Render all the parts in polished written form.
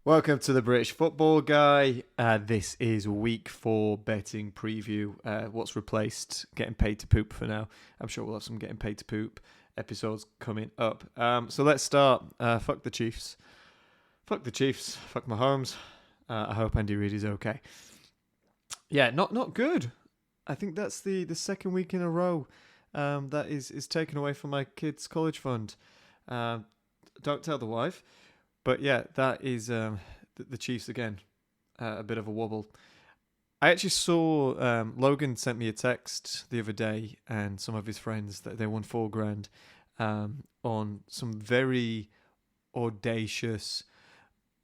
Welcome to the British Football Guy. This is week 4 betting preview. What's replaced getting paid to poop for now. I'm sure we'll have some getting paid to poop episodes coming up. So let's start. Fuck the Chiefs. Fuck the Chiefs. Fuck Mahomes. I hope Andy Reid is okay. Yeah, not good. I think that's the second week in a row that is taken away from my kids' college fund. Don't tell the wife. But yeah, that is the Chiefs again. A bit of a wobble. I actually saw Logan sent me a text the other day, and some of his friends that they won $4,000 on some very audacious,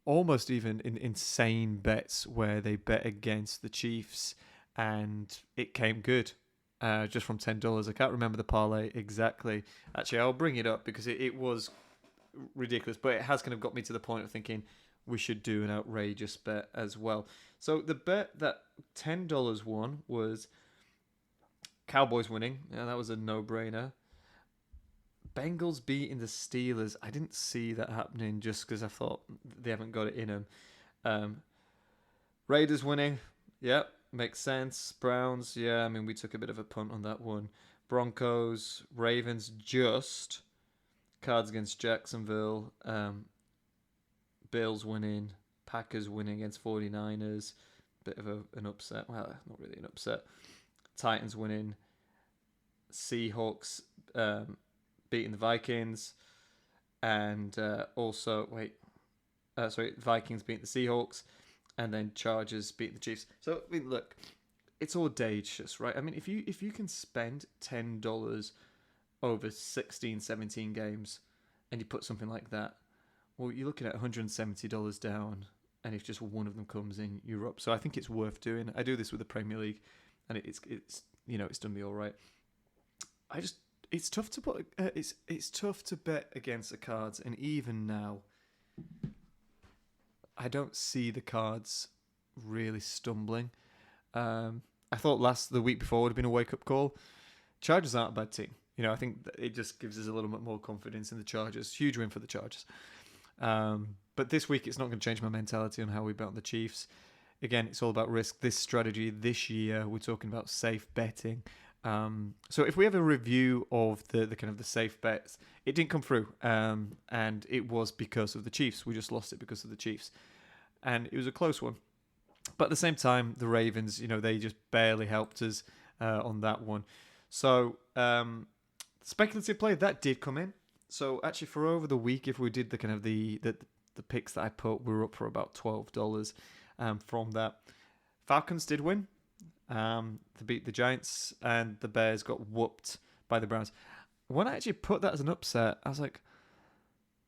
almost even insane bets where they bet against the Chiefs, and it came good. Just from $10. I can't remember the parlay exactly. Actually, I'll bring it up because it was ridiculous, but it has kind of got me to the point of thinking we should do an outrageous bet as well. So the bet that $10 won was Cowboys winning. Yeah, that was a no-brainer. Bengals beating the Steelers. I didn't see that happening just because I thought they haven't got it in them. Raiders winning. Yep, makes sense. Browns. Yeah, I mean, we took a bit of a punt on that one. Broncos. Ravens just. Cards against Jacksonville, Bills winning, Packers winning against 49ers, bit of an upset, well, not really an upset, Titans winning, Seahawks beating the Vikings, and Vikings beating the Seahawks, and then Chargers beating the Chiefs. So, I mean, look, it's audacious, right? I mean, if you can spend $10 over 16, 17 games, and you put something like that, well, you're looking at $170 down, and if just one of them comes in, you're up. So I think it's worth doing. I do this with the Premier League, and it's done me all right. It's tough to put it's tough to bet against the cards, and even now, I don't see the cards really stumbling. I thought the week before would have been a wake up call. Chargers aren't a bad team. I think it just gives us a little bit more confidence in the Chargers. Huge win for the Chargers. But this week, it's not going to change my mentality on how we bet on the Chiefs. Again, it's all about risk. This strategy this year, we're talking about safe betting. So if we have a review of the kind of the safe bets, it didn't come through. And it was because of the Chiefs. We just lost it because of the Chiefs. And it was a close one. But at the same time, the Ravens, they just barely helped us on that one. So... speculative play that did come in. So actually, for over the week, if we did the kind of the picks that I put, we were up for about $12 from that. Falcons did win. They beat the Giants, and the Bears got whooped by the Browns. When I actually put that as an upset, I was like,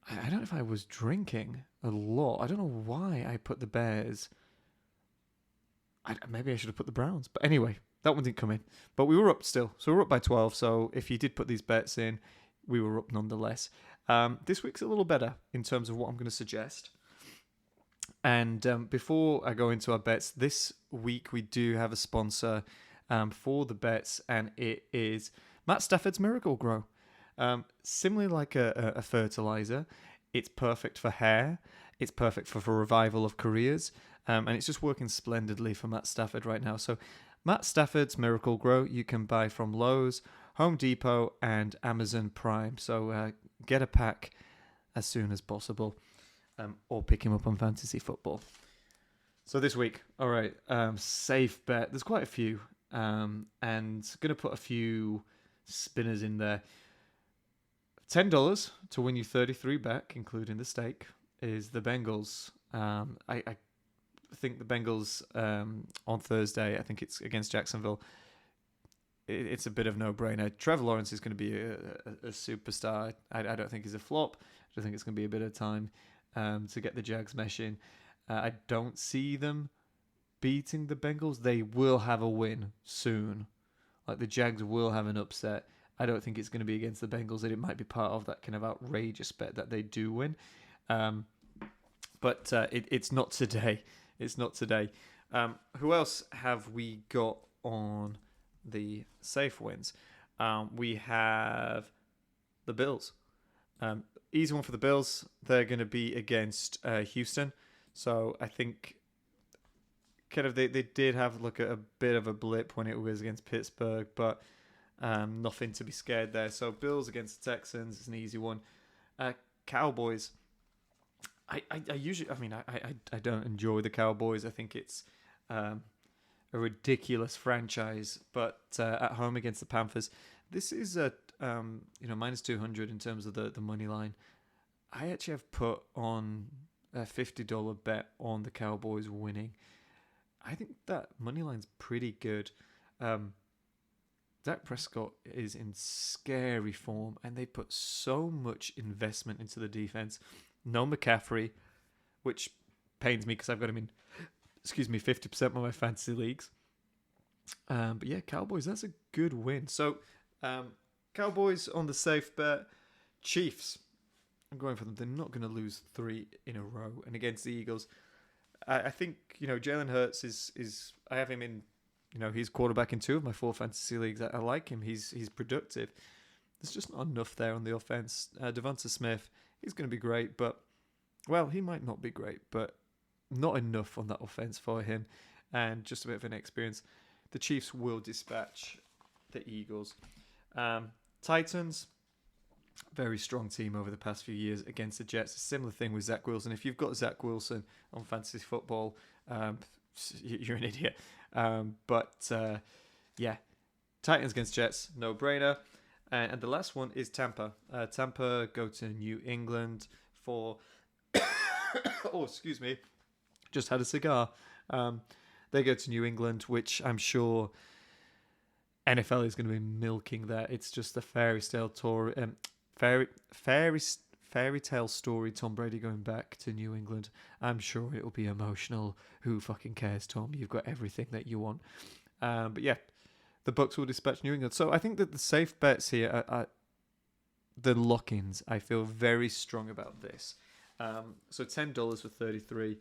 I don't know if I was drinking a lot. I don't know why I put the Bears. Maybe I should have put the Browns. But anyway, that one didn't come in. But we were up still. So we were up by 12. So if you did put these bets in, we were up nonetheless. This week's a little better in terms of what I'm going to suggest. And before I go into our bets, this week we do have a sponsor for the bets, and it is Matt Stafford's Miracle Grow. Similarly like a fertilizer, it's perfect for hair. It's perfect for revival of careers. And it's just working splendidly for Matt Stafford right now. So Matt Stafford's Miracle Grow you can buy from Lowe's, Home Depot, and Amazon Prime. So get a pack as soon as possible, or pick him up on Fantasy Football. So this week, all right, safe bet. There's quite a few, and going to put a few spinners in there. $10 to win you 33 back, including the stake, is the Bengals. I think the Bengals on Thursday, I think it's against Jacksonville. It's a bit of no-brainer. Trevor Lawrence is going to be a superstar. I don't think he's a flop. I think it's going to be a bit of time to get the Jags meshing. I don't see them beating the Bengals. They will have a win soon. Like the Jags will have an upset. I don't think it's going to be against the Bengals. It might be part of that kind of outrageous bet that they do win. But it's not today. It's not today. Who else have we got on the safe wins? We have the Bills. Easy one for the Bills. They're going to be against Houston. So I think kind of they did have look at a bit of a blip when it was against Pittsburgh, but nothing to be scared there. So Bills against the Texans is an easy one. Cowboys. I usually, I don't enjoy the Cowboys. I think it's a ridiculous franchise, but at home against the Panthers, this is a minus 200 in terms of the money line. I actually have put on a $50 bet on the Cowboys winning. I think that money line's pretty good. Dak Prescott is in scary form, and they put so much investment into the defense. No McCaffrey, which pains me because I've got him in, 50% of my fantasy leagues. But yeah, Cowboys, that's a good win. So, Cowboys on the safe bet. Chiefs, I'm going for them. They're not going to lose 3 in a row. And against the Eagles, I think, Jalen Hurts is I have him in, he's quarterback in 2 of my 4 fantasy leagues. I like him. He's productive. There's just not enough there on the offense. Devonta Smith, he's going to be great, but, well, he might not be great, but not enough on that offense for him, and just a bit of an experience. The Chiefs will dispatch the Eagles. Titans, very strong team over the past few years against the Jets. A similar thing with Zach Wilson. If you've got Zach Wilson on fantasy football, you're an idiot. Yeah, Titans against Jets, no brainer. And the last one is Tampa. Tampa go to New England for... oh, excuse me. Just had a cigar. They go to New England, which I'm sure NFL is going to be milking that. It's just a fairy tale story. Tom Brady going back to New England. I'm sure it'll be emotional. Who fucking cares, Tom? You've got everything that you want. But yeah, the Bucs will dispatch New England. So I think that the safe bets here are the lock-ins. I feel very strong about this. So $10 for 33.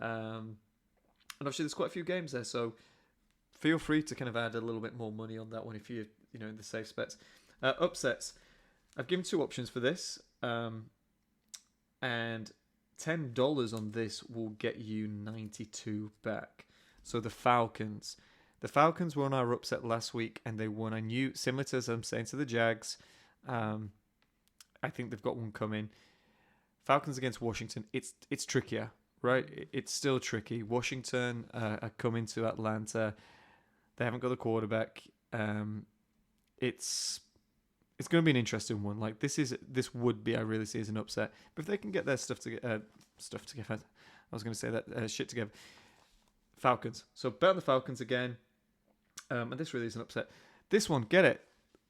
And obviously there's quite a few games there, so feel free to kind of add a little bit more money on that one if you're in the safe bets. Upsets. I've given 2 options for this. And $10 on this will get you 92 back. So the Falcons. The Falcons won our upset last week, and they won. I knew, similar to as I'm saying to the Jags, I think they've got one coming. Falcons against Washington, it's trickier, right? It's still tricky. Washington are coming to Atlanta. They haven't got the quarterback. It's going to be an interesting one. Like this would be, I really see as an upset. But if they can get their stuff together, I was going to say that shit together. Falcons. So bet on the Falcons again. And this really is an upset. This one, get it.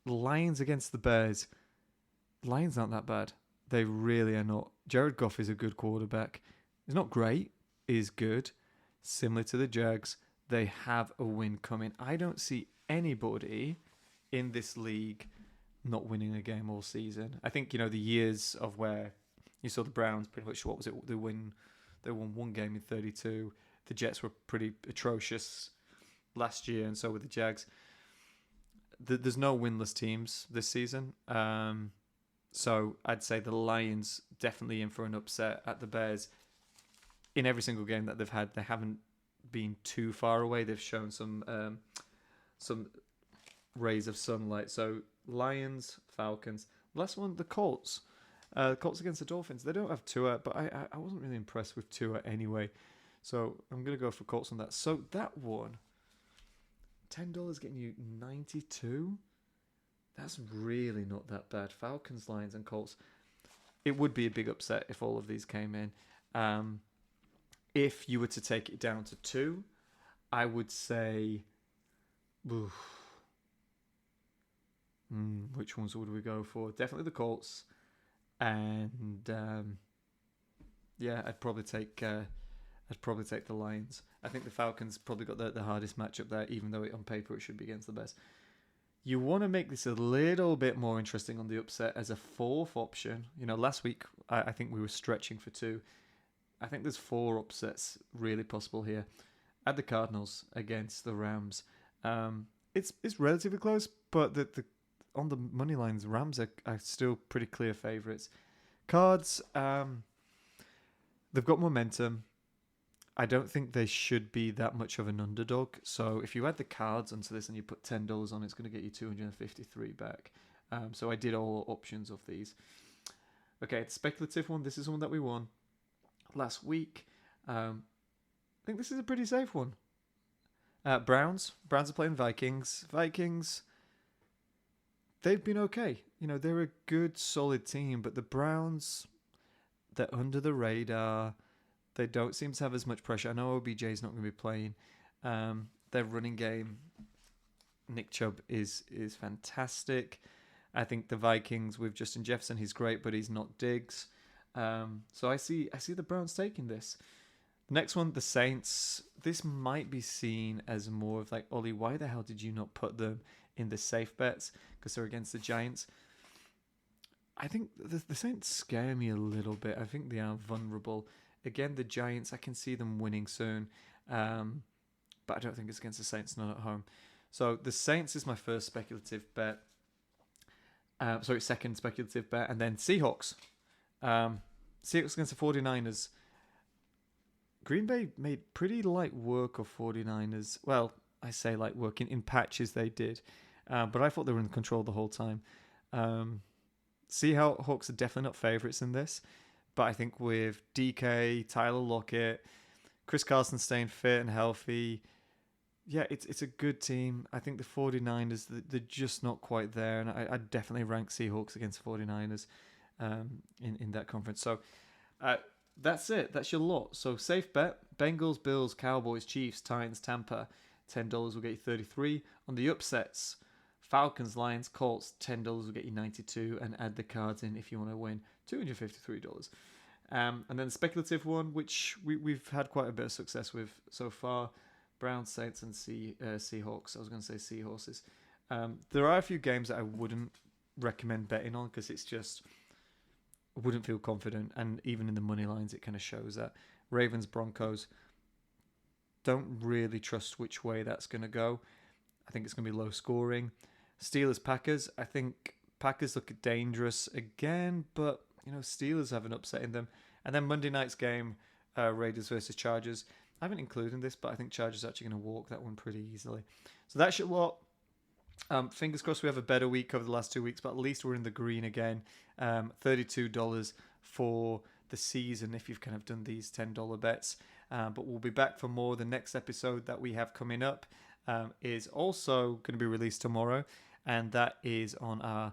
Lions against the Bears. Lions aren't that bad. They really are not. Jared Goff is a good quarterback. He's not great. He's good. Similar to the Jags, they have a win coming. I don't see anybody in this league not winning a game all season. I think, the years of where you saw the Browns pretty much, what was it? They won 1 game in 32. The Jets were pretty atrocious last year, and so were the Jags. There's no winless teams this season. So I'd say the Lions definitely in for an upset at the Bears. In every single game that they've had, they haven't been too far away. They've shown some rays of sunlight. So Lions, Falcons. Last one, the Colts. Colts against the Dolphins. They don't have Tua, but I wasn't really impressed with Tua anyway. So I'm going to go for Colts on that. So that one, $10 getting you 92. That's really not that bad. Falcons, Lions, and Colts. It would be a big upset if all of these came in. If you were to take it down to 2, I would say... which ones would we go for? Definitely the Colts. And I'd probably take the Lions. I think the Falcons probably got the hardest matchup there, even though on paper it should be against the best. You want to make this a little bit more interesting on the upset as a 4th option. Last week I think we were stretching for 2. I think there's 4 upsets really possible here. Add the Cardinals against the Rams. It's relatively close, but the on the money lines, Rams are still pretty clear favourites. Cards, they've got momentum. I don't think they should be that much of an underdog. So if you add the cards onto this and you put $10 on, it's going to get you 253 back. So I did all options of these. Okay, the speculative one. This is one that we won last week. I think this is a pretty safe one. Browns are playing Vikings. Vikings, they've been okay. They're a good, solid team, but the Browns, they're under the radar. They don't seem to have as much pressure. I know OBJ's not going to be playing. Their running game, Nick Chubb, is fantastic. I think the Vikings with Justin Jefferson, he's great, but he's not Diggs. So I see the Browns taking this. The next one, the Saints. This might be seen as more of like, Ollie, why the hell did you not put them in the safe bets? Because they're against the Giants. I think the Saints scare me a little bit. I think they are vulnerable. Again, the Giants, I can see them winning soon. But I don't think it's against the Saints, not at home. So the Saints is my first speculative bet. Second speculative bet. And then Seahawks. Seahawks against the 49ers. Green Bay made pretty light work of 49ers. Well, I say light work. In patches they did. But I thought they were in control the whole time. Seahawks are definitely not favourites in this. But I think with DK, Tyler Lockett, Chris Carson staying fit and healthy, yeah, it's a good team. I think the 49ers, they're just not quite there. And I definitely rank Seahawks against 49ers in that conference. So that's it. That's your lot. So safe bet, Bengals, Bills, Cowboys, Chiefs, Titans, Tampa. $10 will get you 33. On the upsets, Falcons, Lions, Colts, $10 will get you 92, and add the cards in if you want to win, $253. And then the speculative one, which we've had quite a bit of success with so far, Browns, Saints, and Seahawks. I was going to say Seahorses. There are a few games that I wouldn't recommend betting on because it's just wouldn't feel confident, and even in the money lines, it kind of shows that. Ravens, Broncos, don't really trust which way that's going to go. I think it's going to be low scoring. Steelers, Packers. I think Packers look dangerous again, but Steelers have an upset in them. And then Monday night's game, Raiders versus Chargers. I haven't included this, but I think Chargers are actually going to walk that one pretty easily. So that's your lot. Fingers crossed we have a better week over the last 2 weeks, but at least we're in the green again. $32 for the season if you've kind of done these $10 bets. But we'll be back for more. The next episode that we have coming up is also going to be released tomorrow, and that is on our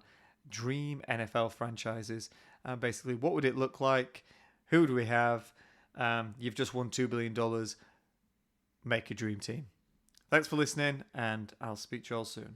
dream NFL franchises. Basically, what would it look like? Who do we have? You've just won $2 billion. Make a dream team. Thanks for listening, and I'll speak to you all soon.